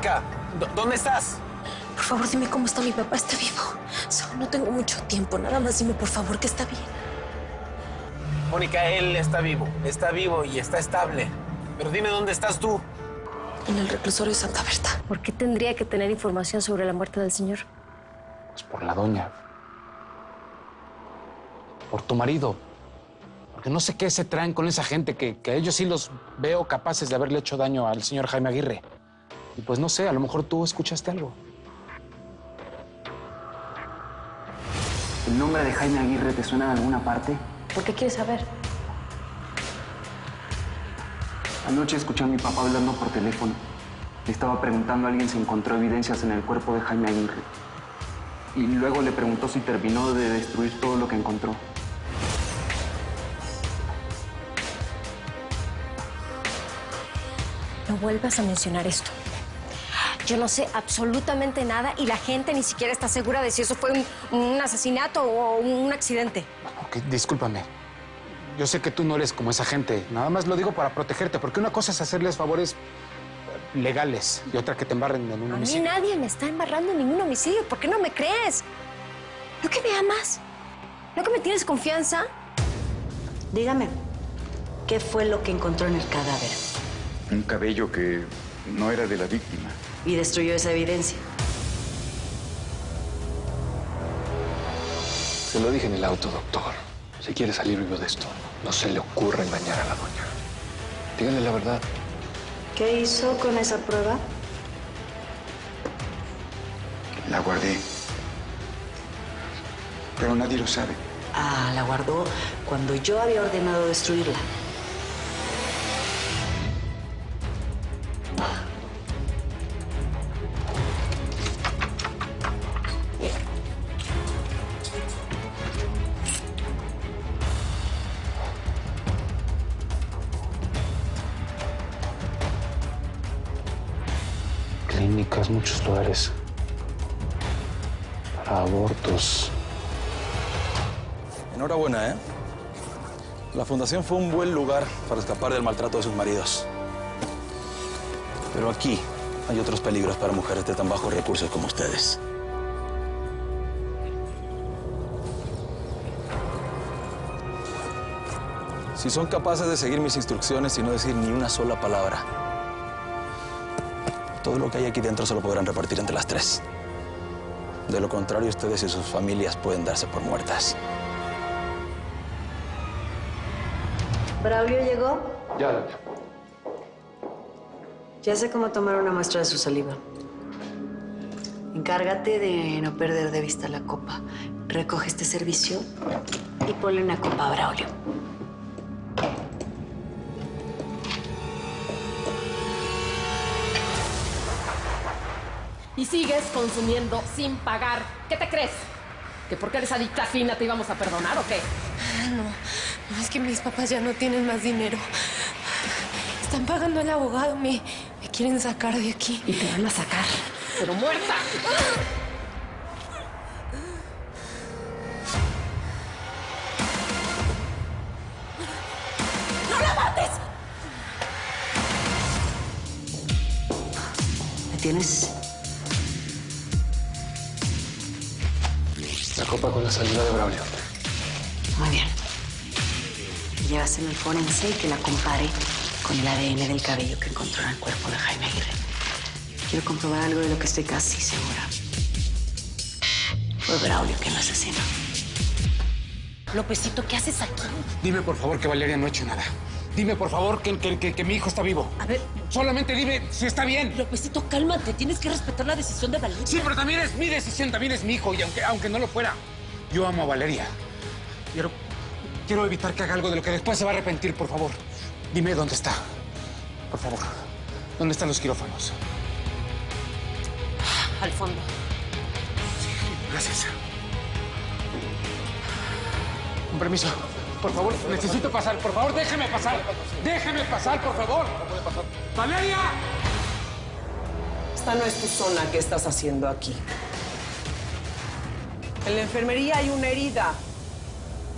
Mónica, ¿dónde estás? Por favor, dime cómo está mi papá. ¿Está vivo? Solo no tengo mucho tiempo. Nada más dime, por favor, que está bien. Mónica, él está vivo y está estable. Pero dime dónde estás tú. En el reclusorio de Santa Berta. ¿Por qué tendría que tener información sobre la muerte del señor? Pues por la doña. Por tu marido. Porque no sé qué se traen con esa gente, que a ellos sí los veo capaces de haberle hecho daño al señor Jaime Aguirre. Y pues no sé, a lo mejor tú escuchaste algo. ¿El nombre de Jaime Aguirre te suena de alguna parte? ¿Por qué quieres saber? Anoche escuché a mi papá hablando por teléfono. Le estaba preguntando a alguien si encontró evidencias en el cuerpo de Jaime Aguirre. Y luego le preguntó si terminó de destruir todo lo que encontró. No vuelvas a mencionar esto. Yo no sé absolutamente nada y la gente ni siquiera está segura de si eso fue un asesinato o un accidente. Ok, discúlpame. Yo sé que tú no eres como esa gente. Nada más lo digo para protegerte, porque una cosa es hacerles favores legales y otra que te embarren en un homicidio. A mí nadie me está embarrando en ningún homicidio. ¿Por qué no me crees? ¿No que me amas? ¿No que me tienes confianza? Dígame, ¿qué fue lo que encontró en el cadáver? Un cabello que no era de la víctima. Y destruyó esa evidencia. Se lo dije en el auto, doctor. Si quiere salir vivo de esto, no se le ocurra engañar a la doña. Díganle la verdad. ¿Qué hizo con esa prueba? La guardé. Pero nadie lo sabe. Ah, la guardó cuando yo había ordenado destruirla. Clínicas, muchos lugares para abortos. Enhorabuena, ¿eh? La fundación fue un buen lugar para escapar del maltrato de sus maridos. Pero aquí hay otros peligros para mujeres de tan bajos recursos como ustedes. Si son capaces de seguir mis instrucciones y no decir ni una sola palabra, todo lo que hay aquí dentro se lo podrán repartir entre las tres. De lo contrario, ustedes y sus familias pueden darse por muertas. ¿Braulio llegó? Ya, doña. Ya sé cómo tomar una muestra de su saliva. Encárgate de no perder de vista la copa. Recoge este servicio y ponle una copa a Braulio. Y sigues consumiendo sin pagar. ¿Qué te crees? ¿Que porque eres adicta fina te íbamos a perdonar o qué? No, es que mis papás ya no tienen más dinero. Están pagando al abogado, me quieren sacar de aquí. Y te van a sacar, pero muerta. ¡No la mates! ¿Me tienes? La copa con la saliva de Braulio. Muy bien. Llévasela al forense y que la compare con el ADN del cabello que encontró en el cuerpo de Jaime Aguirre. Quiero comprobar algo de lo que estoy casi segura. Fue Braulio quien lo asesinó. Lópezito, ¿qué haces aquí? Dime, por favor, que Valeria no ha hecho nada. Dime, por favor, que mi hijo está vivo. A ver, Solamente dime si está bien. Lópezito, cálmate. Tienes que respetar la decisión de Valeria. Sí, pero también es mi decisión, también es mi hijo. Y aunque no lo fuera, yo amo a Valeria. Quiero evitar que haga algo de lo que después se va a arrepentir, por favor. Dime dónde está. Por favor. ¿Dónde están los quirófanos? Al fondo. Gracias. Con permiso. Por favor, necesito pasar. Por favor, déjeme pasar. Déjeme pasar, por favor. No puede pasar. ¡Valeria! Esta no es tu zona. ¿Qué estás haciendo aquí? En la enfermería hay una herida.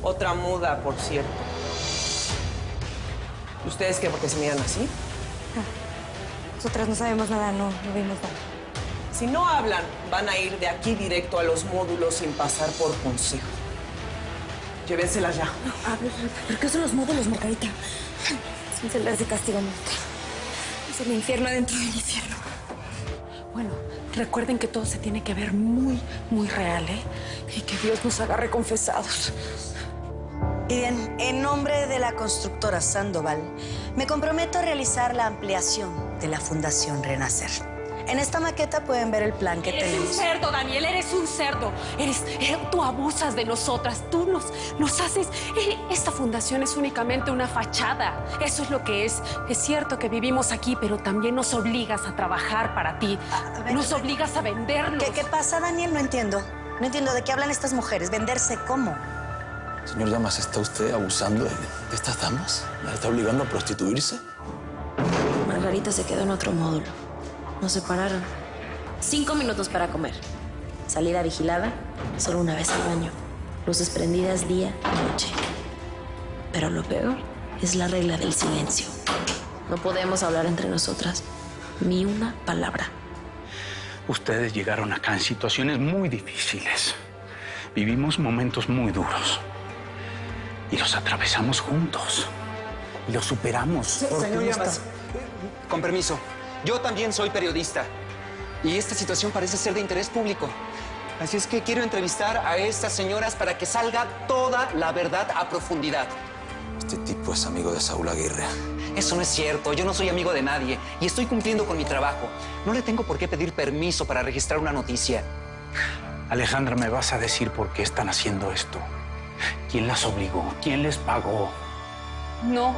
Otra muda, por cierto. ¿Ustedes qué? ¿Por qué se miran así? Nosotras no sabemos nada, no vimos nada. Si no hablan, van a ir de aquí directo a los módulos sin pasar por consejo. Llévenselas ya. No, a ver, ¿pero qué son los módulos, Margarita? Son celdas de castigo mortal. Es el infierno dentro del infierno. Bueno, recuerden que todo se tiene que ver muy, muy real, ¿eh? Y que Dios nos agarre confesados. Y bien, en nombre de la constructora Sandoval, me comprometo a realizar la ampliación de la Fundación Renacer. En esta maqueta pueden ver el plan que tenemos. Eres un cerdo, Daniel, eres un cerdo. Tú abusas de nosotras, tú nos haces... Esta fundación es únicamente una fachada. Eso es lo que es. Es cierto que vivimos aquí, pero también nos obligas a trabajar para ti. Nos obligas a vendernos. ¿Qué pasa, Daniel? No entiendo. No entiendo de qué hablan estas mujeres. ¿Venderse cómo? Señor Llamas, ¿está usted abusando de estas damas? ¿La está obligando a prostituirse? Margarita se quedó en otro módulo. Nos separaron. 5 minutos para comer. Salida vigilada, solo una vez al baño. Luces prendidas día y noche. Pero lo peor es la regla del silencio. No podemos hablar entre nosotras. Ni una palabra. Ustedes llegaron acá en situaciones muy difíciles. Vivimos momentos muy duros. Y los atravesamos juntos. Y los superamos. Señor Llamas, con permiso. Yo también soy periodista. Y esta situación parece ser de interés público. Así es que quiero entrevistar a estas señoras para que salga toda la verdad a profundidad. Este tipo es amigo de Saúl Aguirre. Eso no es cierto. Yo no soy amigo de nadie. Y estoy cumpliendo con mi trabajo. No le tengo por qué pedir permiso para registrar una noticia. Alejandra, ¿me vas a decir por qué están haciendo esto? ¿Quién las obligó? ¿Quién les pagó? No.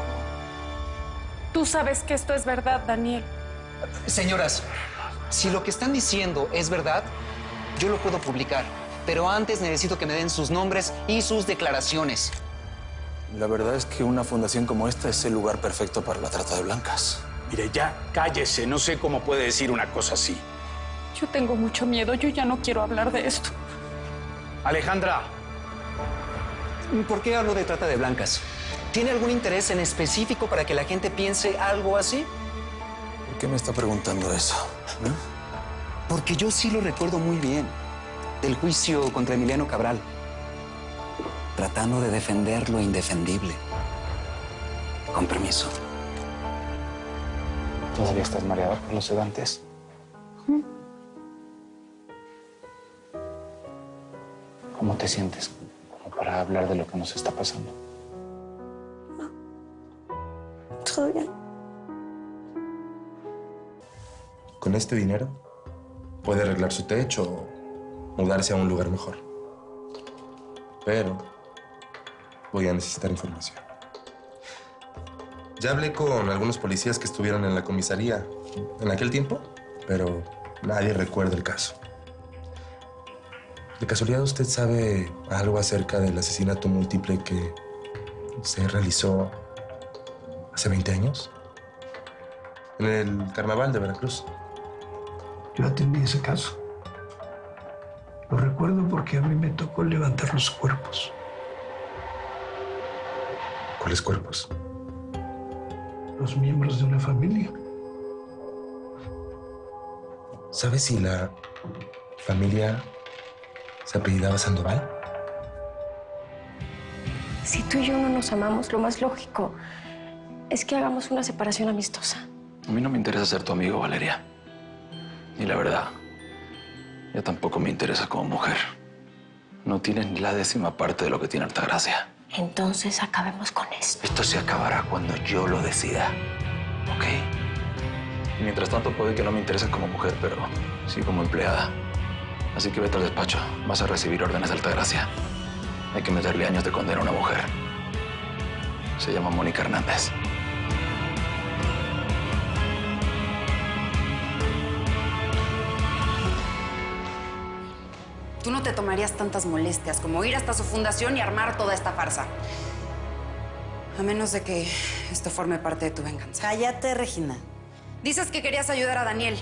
Tú sabes que esto es verdad, Daniel. Señoras, si lo que están diciendo es verdad, yo lo puedo publicar. Pero antes necesito que me den sus nombres y sus declaraciones. La verdad es que una fundación como esta es el lugar perfecto para la trata de blancas. Mire, ya cállese. No sé cómo puede decir una cosa así. Yo tengo mucho miedo. Yo ya no quiero hablar de esto. Alejandra. ¿Por qué hablo de trata de blancas? ¿Tiene algún interés en específico para que la gente piense algo así? ¿Por qué me está preguntando eso? Porque yo sí lo recuerdo muy bien. Del juicio contra Emiliano Cabral. Tratando de defender lo indefendible. Con permiso. ¿Todavía estás mareada por los sedantes? ¿Cómo te sientes? Como para hablar de lo que nos está pasando. Todo bien. Con este dinero puede arreglar su techo o mudarse a un lugar mejor. Pero voy a necesitar información. Ya hablé con algunos policías que estuvieron en la comisaría en aquel tiempo, pero nadie recuerda el caso. ¿De casualidad usted sabe algo acerca del asesinato múltiple que se realizó hace 20 años? En el carnaval de Veracruz. Yo atendí ese caso. Lo recuerdo porque a mí me tocó levantar los cuerpos. ¿Cuáles cuerpos? Los miembros de una familia. ¿Sabes si la familia se apellidaba Sandoval? Si tú y yo no nos amamos, lo más lógico es que hagamos una separación amistosa. A mí no me interesa ser tu amigo, Valeria. Y la verdad, ya tampoco me interesa como mujer. No tienes ni la 10ª parte de lo que tiene Altagracia. Entonces acabemos con esto. Esto se acabará cuando yo lo decida, ¿ok? Y mientras tanto puede que no me intereses como mujer, pero sí como empleada. Así que vete al despacho. Vas a recibir órdenes de Altagracia. Hay que meterle años de condena a una mujer. Se llama Mónica Hernández. Tú no te tomarías tantas molestias como ir hasta su fundación y armar toda esta farsa. A menos de que esto forme parte de tu venganza. Cállate, Regina. Dices que querías ayudar a Daniel.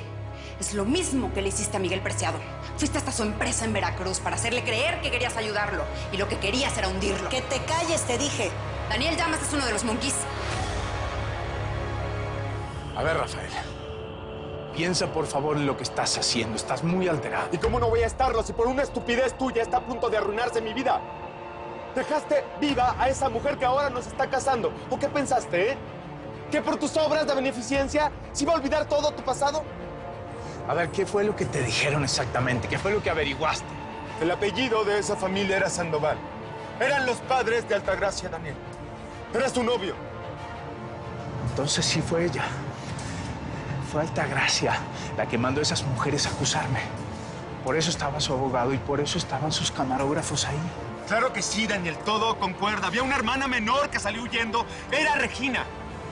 Es lo mismo que le hiciste a Miguel Preciado. Fuiste hasta su empresa en Veracruz para hacerle creer que querías ayudarlo. Y lo que querías era hundirlo. Que te calles, te dije. Daniel Llamas es uno de los monkeys. A ver, Rafael. Piensa, por favor, en lo que estás haciendo. Estás muy alterado. ¿Y cómo no voy a estarlo si por una estupidez tuya está a punto de arruinarse mi vida? Dejaste viva a esa mujer que ahora nos está casando. ¿O qué pensaste, ¿Que por tus obras de beneficencia se iba a olvidar todo tu pasado? A ver, ¿qué fue lo que te dijeron exactamente? ¿Qué fue lo que averiguaste? El apellido de esa familia era Sandoval. Eran los padres de Altagracia Daniel. Era su novio. Entonces sí fue ella. Fue Altagracia la que mandó a esas mujeres a acusarme. Por eso estaba su abogado y por eso estaban sus camarógrafos ahí. Claro que sí, Daniel, todo concuerda. Había una hermana menor que salió huyendo. Era Regina.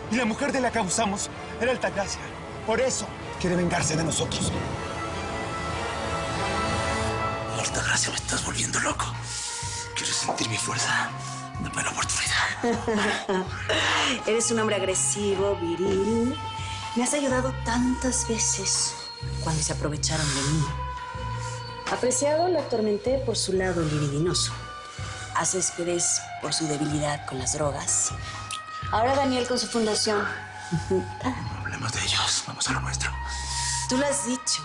Y la mujer de la que abusamos era Altagracia. Por eso quiere vengarse de nosotros. Altagracia, me estás volviendo loco. ¿Quieres sentir mi fuerza? Dame la oportunidad. Eres un hombre agresivo, viril. Me has ayudado tantas veces cuando se aprovecharon de mí. Apreciado, lo atormenté por su lado libidinoso. A Céspedes por su debilidad con las drogas. Ahora Daniel con su fundación. No hablemos de ellos. Vamos a lo nuestro. Tú lo has dicho.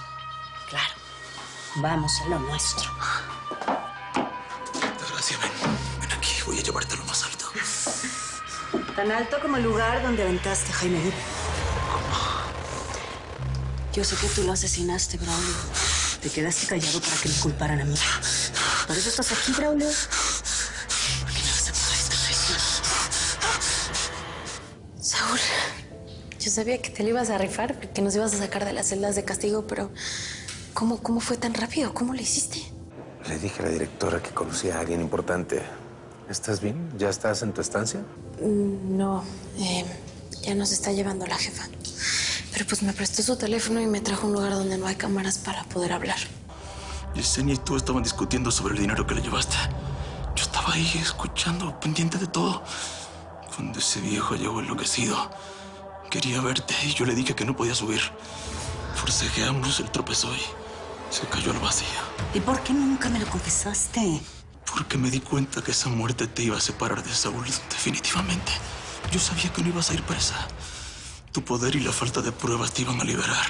Claro. Vamos a lo nuestro. Altagracia, ven aquí. Voy a llevarte a lo más alto. Tan alto como el lugar donde aventaste a Jaime Aguirre. Yo sé que tú lo asesinaste, Braulio. Te quedaste callado para que me culparan a mí. Por eso estás aquí, Braulio. ¿Por qué me vas a toda esta traición? Saúl, yo sabía que te lo ibas a rifar porque nos ibas a sacar de las celdas de castigo, pero ¿cómo fue tan rápido? ¿Cómo lo hiciste? Le dije a la directora que conocía a alguien importante. ¿Estás bien? ¿Ya estás en tu estancia? No, ya nos está llevando la jefa. Pero pues me prestó su teléfono y me trajo a un lugar donde no hay cámaras para poder hablar. Yesenia y tú estaban discutiendo sobre el dinero que le llevaste. Yo estaba ahí escuchando, pendiente de todo. Cuando ese viejo llegó enloquecido, quería verte y yo le dije que no podía subir. Forcejeamos, él tropezó y se cayó al vacío. ¿Y por qué nunca me lo confesaste? Porque me di cuenta que esa muerte te iba a separar de Saúl definitivamente. Yo sabía que no ibas a ir presa. Tu poder y la falta de pruebas te iban a liberar.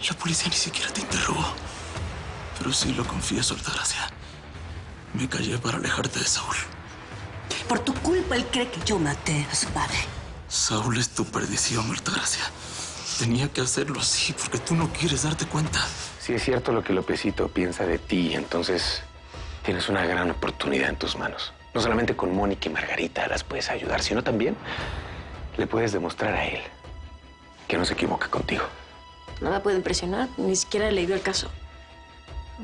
La policía ni siquiera te interrogó. Pero sí lo confieso, Altagracia. Me callé para alejarte de Saúl. Por tu culpa, él cree que yo maté a su padre. Saúl es tu perdición, Altagracia. Tenía que hacerlo así porque tú no quieres darte cuenta. Si es cierto lo que Lópezito piensa de ti, entonces tienes una gran oportunidad en tus manos. No solamente con Mónica y Margarita las puedes ayudar, sino también le puedes demostrar a él que no se equivoca contigo. No me puede impresionar, ni siquiera he leído el caso.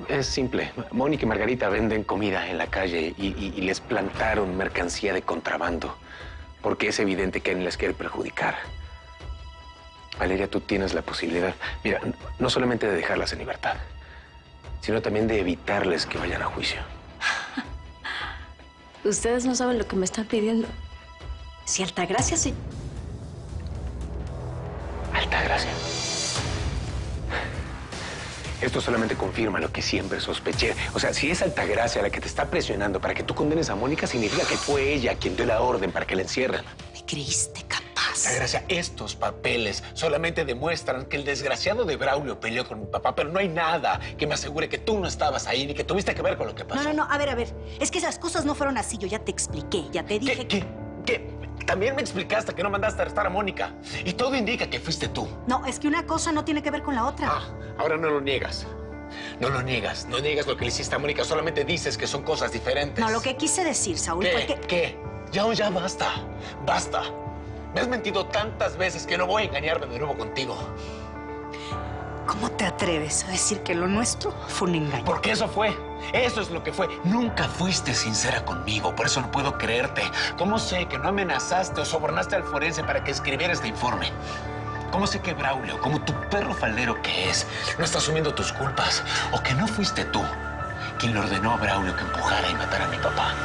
Es simple. Mónica y Margarita venden comida en la calle y les plantaron mercancía de contrabando porque es evidente que alguien les quiere perjudicar. Valeria, tú tienes la posibilidad, mira, no solamente de dejarlas en libertad, sino también de evitarles que vayan a juicio. Ustedes no saben lo que me están pidiendo. Si Altagracia sí. Altagracia. Esto solamente confirma lo que siempre sospeché. O sea, si es Altagracia la que te está presionando para que tú condenes a Mónica, significa que fue ella quien dio la orden para que la encierren. Me creíste capaz. Altagracia, estos papeles solamente demuestran que el desgraciado de Braulio peleó con mi papá, pero no hay nada que me asegure que tú no estabas ahí ni que tuviste que ver con lo que pasó. No, a ver. Es que esas cosas no fueron así. Yo ya te expliqué, ya te dije... ¿Qué? También me explicaste que no mandaste a arrestar a Mónica. Y todo indica que fuiste tú. No, es que una cosa no tiene que ver con la otra. Ahora no lo niegas. No lo niegas. No niegas lo que le hiciste a Mónica. Solamente dices que son cosas diferentes. No, lo que quise decir, Saúl, fue que... ¿Qué? Ya basta. Basta. Me has mentido tantas veces que no voy a engañarme de nuevo contigo. ¿Cómo te atreves a decir que lo nuestro fue un engaño? Porque eso fue. Eso es lo que fue. Nunca fuiste sincera conmigo, por eso no puedo creerte. ¿Cómo sé que no amenazaste o sobornaste al forense para que escribiera este informe? ¿Cómo sé que Braulio, como tu perro faldero que es, no está asumiendo tus culpas? ¿O que no fuiste tú quien le ordenó a Braulio que empujara y matara a mi papá?